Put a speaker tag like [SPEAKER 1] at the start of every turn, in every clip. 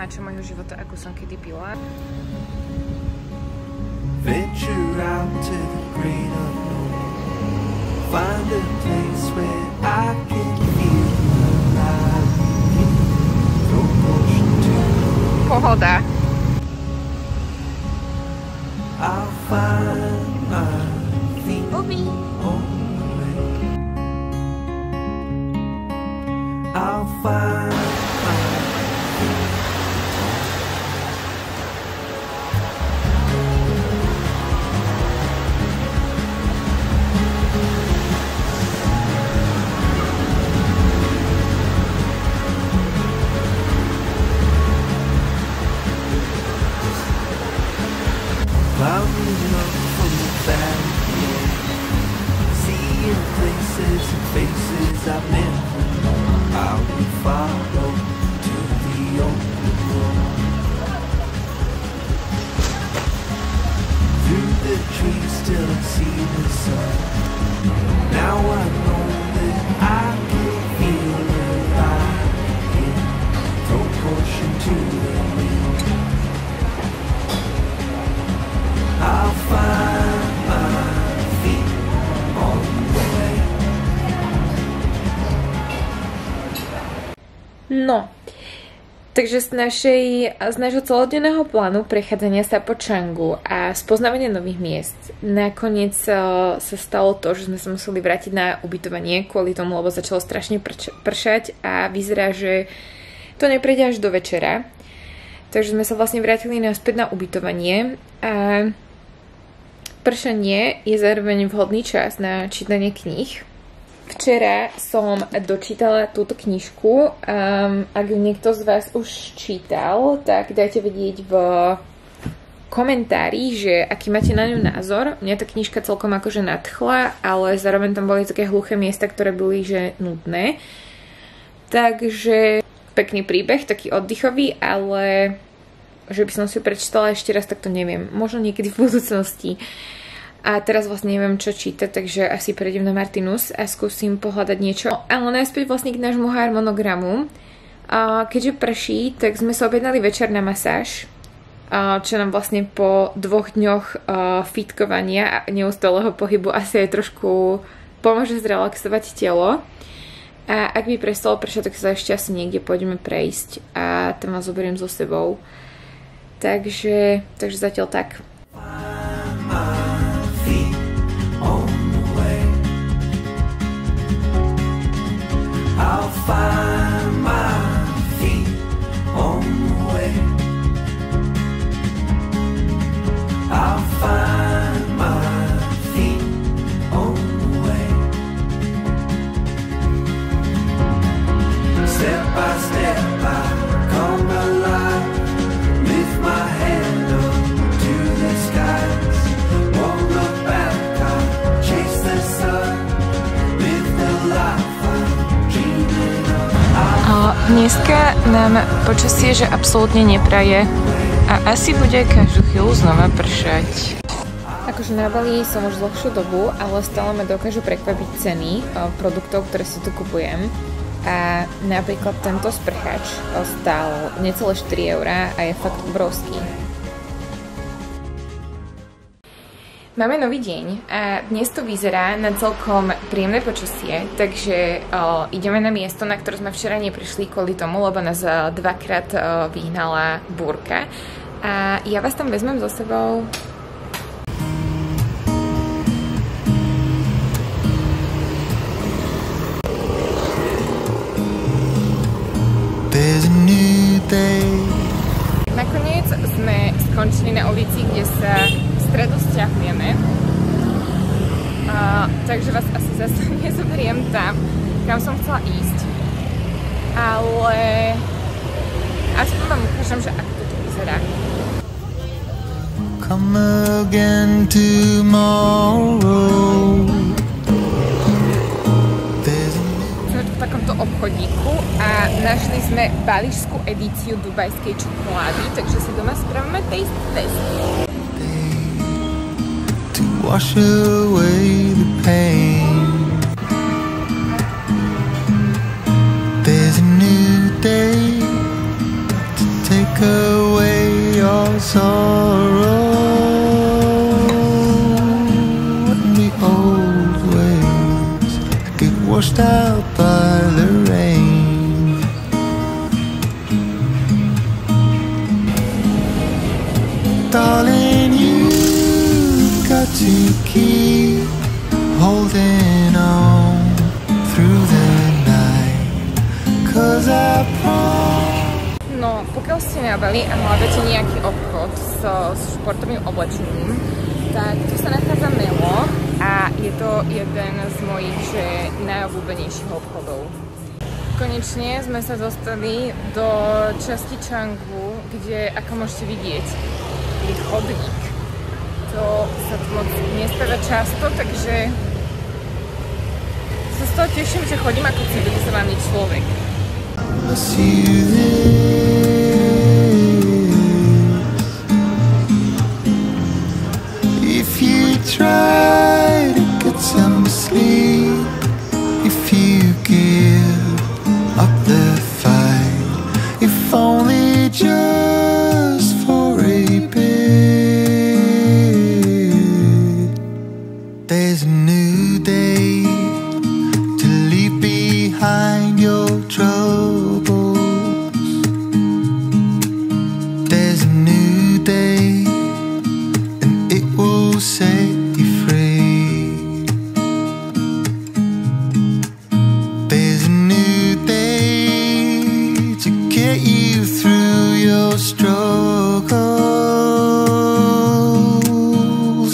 [SPEAKER 1] najmača môjho života, akú som kedy pila.
[SPEAKER 2] Venture out to the great unknown. Find a place where I can feel alive. Throw caution to
[SPEAKER 1] Pohoda.
[SPEAKER 2] I'll find my feet
[SPEAKER 1] Ubi.
[SPEAKER 2] on the way. I'll find my clouding up from the back, seeing places and faces I've never known. I'll be followed to the open road. Through the trees till I see the sun. Now I know that I can feel alive again. Throw caution to the wind. I'll find my feet on the way.
[SPEAKER 1] No, takže z nášho celodenného plánu prechádzania sa po Changu a spoznávania nových miest nakoniec sa stalo to, že sme sa museli vrátiť na ubytovanie kvôli tomu, lebo začalo strašne pršať a vyzerá, že to neprejde až do večera. Takže sme sa vlastne vrátili naspäť na ubytovanie a pršanie je zároveň vhodný čas na čítanie kníh. Včera som dočítala túto knižku. Ak ju niekto z vás už čítal, tak dajte vedieť v komentári, že aký máte na ňu názor. Mňa tá knižka celkom akože nadchla, ale zároveň tam boli také hluché miesta, ktoré boli že nudné. Takže pekný príbeh, taký oddychový, ale že by som si prečítala ešte raz, tak to neviem. Možno niekedy v budúcnosti. A teraz vlastne neviem, čo čítať, takže asi prejdem na Martinus a skúsim pohľadať niečo. Ale naspäť vlastne k nášmu harmonogramu. Keďže prší, tak sme sa objednali večer na masáž, čo nám vlastne po 2 dňoch fitkovania a neustáleho pohybu asi aj trošku pomôže zrelaxovať telo. A ak by prestalo pršať, tak sa ešte asi niekde pôjdeme prejsť a tam vás zoberiem so sebou. Takže zatiaľ tak.
[SPEAKER 2] I'll find my feet on the way. I'll find my feet on the way. Step by step I come alive. Lift my head up to the skies. Won't look back, I'll chase the sun. Live the life
[SPEAKER 1] dneska nám počasie, že absolútne nepraje a asi bude každú chvíľu znova pršať. Akože na Bali som už dlhšiu dobu, ale stále ma dokážu prekvapiť ceny produktov, ktoré si tu kupujem. A napríklad tento sprchač stál necelé 4 € a je fakt obrovský. Máme nový deň a dnes to vyzerá na celkom príjemné počasie, takže ideme na miesto, na ktoré sme včera neprišli kvôli tomu, lebo nás dvakrát vyhnala búrka a ja vás tam vezmem so sebou. Nakoniec sme skončili na ulici, kde sa stredu sťahujeme, takže vás asi zase nezoberiem tam, kam som chcela ísť, ale aspoň vám ukážem, že ako to tu vyzerá.
[SPEAKER 2] Come again tomorrow.
[SPEAKER 1] Sme tu v takomto obchodíku a našli sme balížskú edíciu dubajskej čokolády, takže si doma spravíme taste test.
[SPEAKER 2] Wash away the pain. There's a new day to take sorrow and the old ways get washed out by the rain. Darling, you've got to keep holding on through the night, 'cause I promise.
[SPEAKER 1] No, pokiaľ ste nabali a hľadáte nejaký obchod so športovým oblečením, tak tu sa nachádza Melo a je to jeden z mojich najobľúbenejších obchodov. Konečne sme sa dostali do časti Changu, kde, ako môžete vidieť, je chodník. To sa tu moc nestáva často, takže sa z toho teším, že chodím ako civilizovaný človek.
[SPEAKER 2] If you try to get some sleep, if you give up the fight, if only just for a bit, there's a new day to leave behind your troubles. There's a new day and it will set you free. There's a new day to get you through your struggles.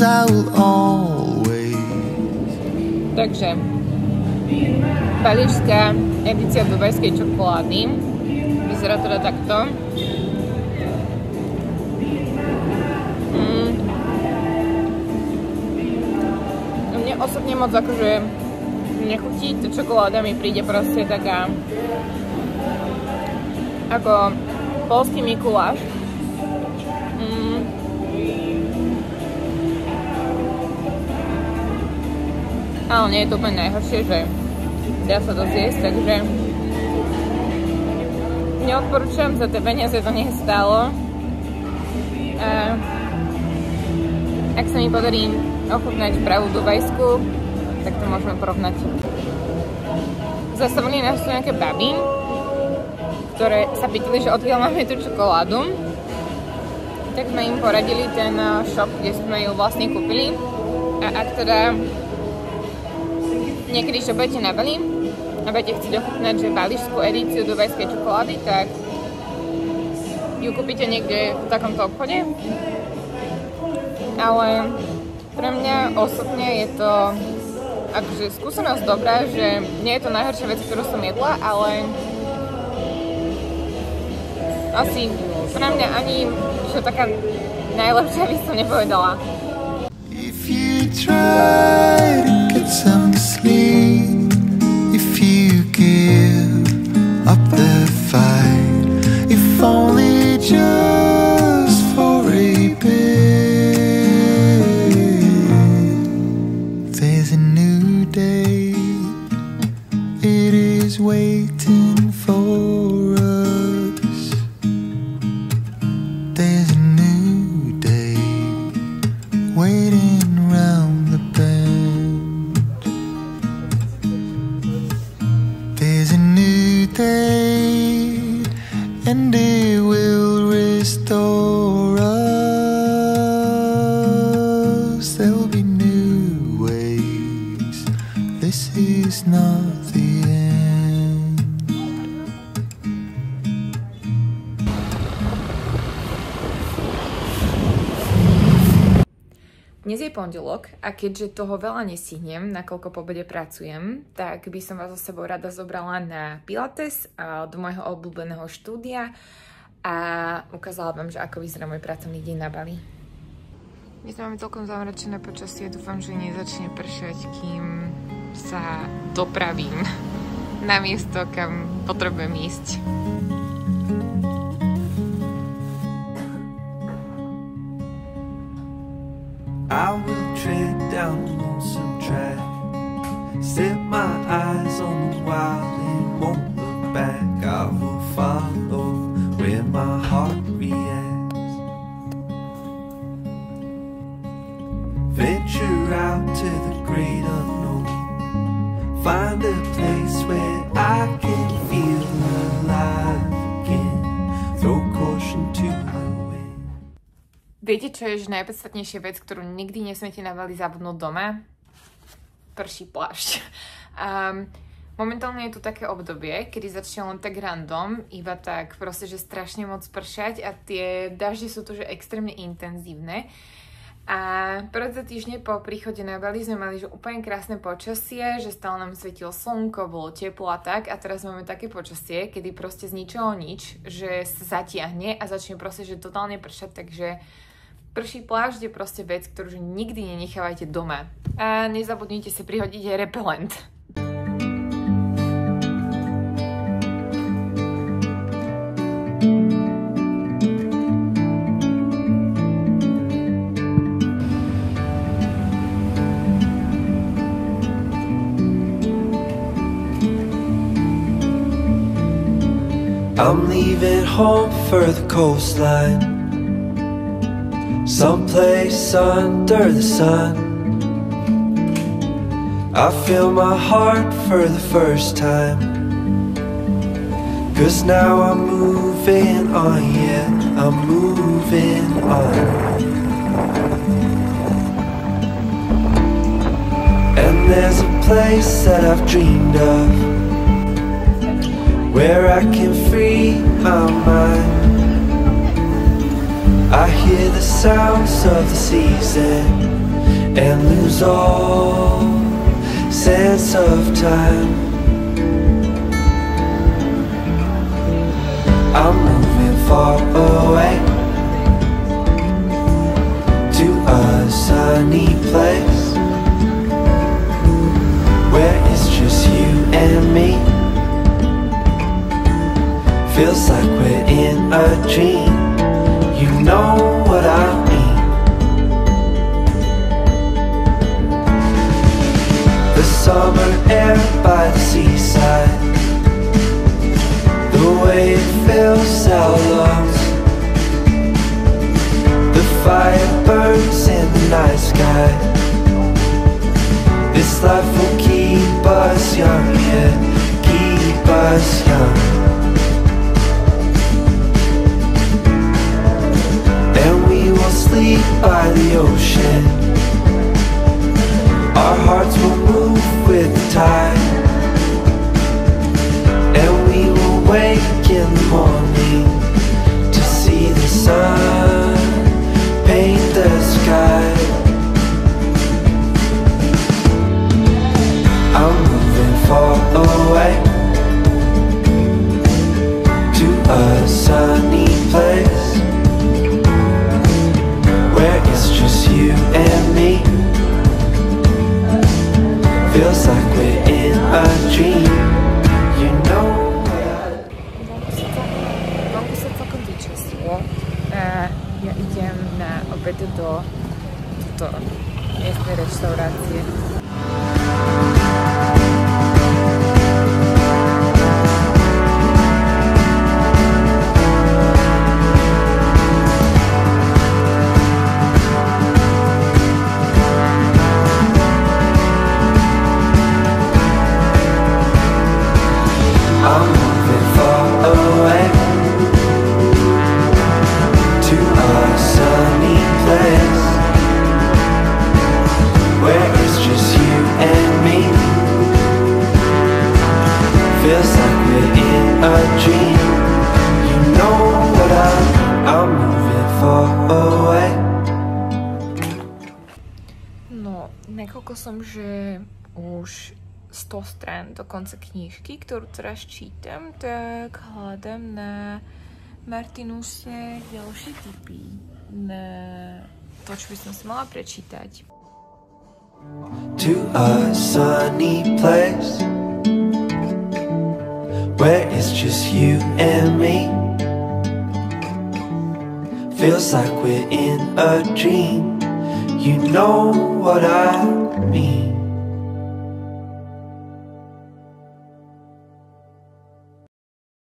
[SPEAKER 2] I will always.
[SPEAKER 1] Takže parížská edícia dubajskej čokolády vyzerá teda takto. Mne osobne moc akože nechutí, tá čokoláda mi príde proste taká ako poľský Mikuláš. Ale nie je to úplne najhoršie, že dá sa to zjesť, takže neodporúčam, za tie peniaze to nestálo. Ak sa mi podarí ochutnať pravú dubajskú, tak to môžeme porovnať. Zastavili nás tu nejaké baby, ktoré sa pýtali, že odkiaľ máme tú čokoládu. Tak sme im poradili ten shop, kde sme ju vlastne kúpili. A ak teda niekedy, čo budete na Bali a budete chcieť ochutnať, že balíšskú edíciu dubajskej čokolády, tak ju kúpite niekde v takomto obchode. Ale pre mňa osobne je to akože skúsenosť dobrá, že nie je to najhoršia vec, ktorú som jedla, ale asi pre mňa ani čo taká najlepšia by som nepovedala.
[SPEAKER 2] If you try to get some sleep, if you give up the fight, if only just for a bit, there's a new day, it is waiting for us. There's a new day waiting round the bend. There's a new day and it will restore us. There'll be new ways. This is not the end.
[SPEAKER 1] Dnes je pondelok a keďže toho veľa nestihnem, nakoľko po obede pracujem, tak by som vás so sebou rada zobrala na Pilates do môjho obľúbeného štúdia a ukázala vám, že ako vyzerá môj pracovný deň na Bali. Dnes máme celkom zamračené počasie, dúfam, že nezačne pršať, kým sa dopravím na miesto, kam potrebujem ísť.
[SPEAKER 3] I will tread down the lonesome track, set my eyes on the wild and won't look back. I will follow where my heart reacts. venture out to the great unknown. Find a place where I can feel alive again. Throw caution to the wind.
[SPEAKER 1] Viete, čo je najpodstatnejšia vec, ktorú nikdy nesmiete na Bali zabudnúť doma? Prší plášť. Momentálne je tu také obdobie, kedy začne len tak random, iba tak proste, že strašne moc pršať a tie dažde sú tu že extrémne intenzívne. A pred 2 týždne po príchode na Bali sme mali že úplne krásne počasie, že stále nám svietilo slnko, bolo teplo a tak, a teraz máme také počasie, kedy proste z ničoho nič, že sa zatiahne a začne proste, že totálne pršať, takže prší plášť je proste vec, ktorú že nikdy nenechávajte doma. A nezabudnite si prihodiť aj repelent.
[SPEAKER 3] I'm leaving home for the coastline, someplace under the sun. I feel my heart for the first time, 'cause now I'm moving on, yeah, I'm moving on. And there's a place that I've dreamed of, where I can free my mind. I hear the sounds of the season and lose all sense of time. I'm moving far away to a sunny place where it's just you and me. Feels like we're in a dream. You know what I mean. The summer air by the seaside, the way it fills our lungs, the fire burns in the night sky. This life will keep us young, yeah, keep us young. Sleep by the ocean, our hearts will move with the tide, and we will wake in the morning to see the sun paint the sky. I'm moving far away to a sunny place where it's just you and me. Feels like we're in a dream. You know
[SPEAKER 1] Vonku sa celkom vyčasilo. Ja idem na obed do miestnej reštaurácie. No, nakoľko som, že už 100 strán do konca knižky, ktorú teraz čítam, tak hľadám na Martinuse ďalšie tipy na to, čo by som si mala prečítať.
[SPEAKER 3] To a sunny place where it's just you and me. Feels like we're in a dream. You know what I